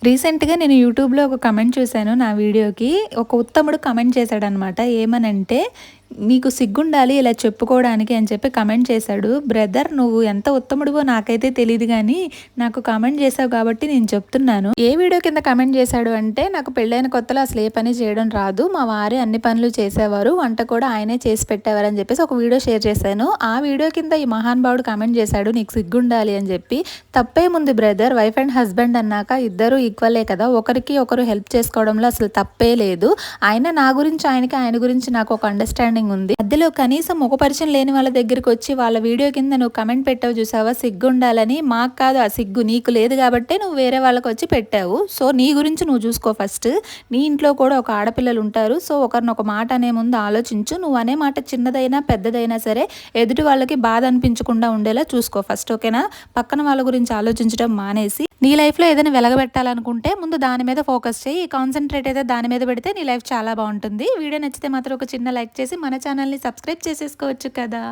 రీసెంట్‌గా నేను యూట్యూబ్‌లో ఒక కమెంట్ చూసాను నా వీడియోకి. ఒక ఉత్తముడు కమెంట్ చేశాడనమాట. ఏమనంటే, "నీకు సిగ్గుండాలి ఇలా చెప్పుకోవడానికి" అని చెప్పి కమెంట్ చేశాడు. బ్రదర్ నువ్వు ఎంత ఉత్తముడివో నాకైతే తెలీదు గానీ, నాకు కమెంట్ చేశావు కాబట్టి నేను చెప్తున్నాను. ఏ వీడియో కింద కమెంట్ చేశాడు అంటే, "నాకు పెళ్ళైన కొత్తలో అసలు ఏ పని చేయడం రాదు. మా వారే అన్ని పనులు చేసేవారు. వంట కూడా ఆయనే చేసి పెట్టేవారు" అని చెప్పేసి ఒక వీడియో షేర్ చేశాను. ఆ వీడియో కింద ఈ మహానుభావుడు కమెంట్ చేశాడు, "నీకు సిగ్గుండాలి" అని చెప్పి. తప్పేముంది బ్రదర్, వైఫ్ అండ్ హస్బెండ్ అన్నాక ఇద్దరు ఈక్వలే కదా! ఒకరికి ఒకరు హెల్ప్ చేసుకోవడంలో అసలు తప్పే లేదు. నా గురించి ఆయనకి, ఆయన గురించి నాకు ఒక అండర్‌స్టాండింగ్ ఉంది. మధ్యలో కనీసం ముఖ పరిచయం లేని వాళ్ళ దగ్గరికొచ్చి వాళ్ళ వీడియో కింద నువ్వు కమెంట్ పెట్టావు చూసావా సిగ్గుండాలని. మాకు కాదు ఆ సిగ్గు, నీకు లేదు కాబట్టే నువ్వు వేరే వాళ్ళకొచ్చి పెట్టావు. సో, నీ గురించి నువ్వు చూసుకో ఫస్ట్. నీ ఇంట్లో కూడా ఒక ఆడపిల్లలు ఉంటారు. సో, ఒకరినొక మాట అనే ముందు ఆలోచించు. నువ్వు అనే మాట చిన్నదైనా, పెద్దదైనా సరే ఎదుటి వాళ్ళకి బాధ అనిపించకుండా ఉండేలా చూసుకో ఫస్ట్. ఓకేనా? పక్కన వాళ్ళ గురించి ఆలోచించడం మానేసి నీ లైఫ్‌లో ఏదైనా వెలగబెట్టాలనుకుంటే ముందు దాని మీద ఫోకస్ చెయ్యి. కాన్సంట్రేట్ అయితే దాని మీద పెడితే నీ లైఫ్ చాలా బావుంటుంది. వీడియో నచ్చితే మాత్రం ఒక చిన్న లైక్ చేసి మన ఛానల్‌ని సబ్స్క్రైబ్ చేసేసుకోవచ్చు కదా!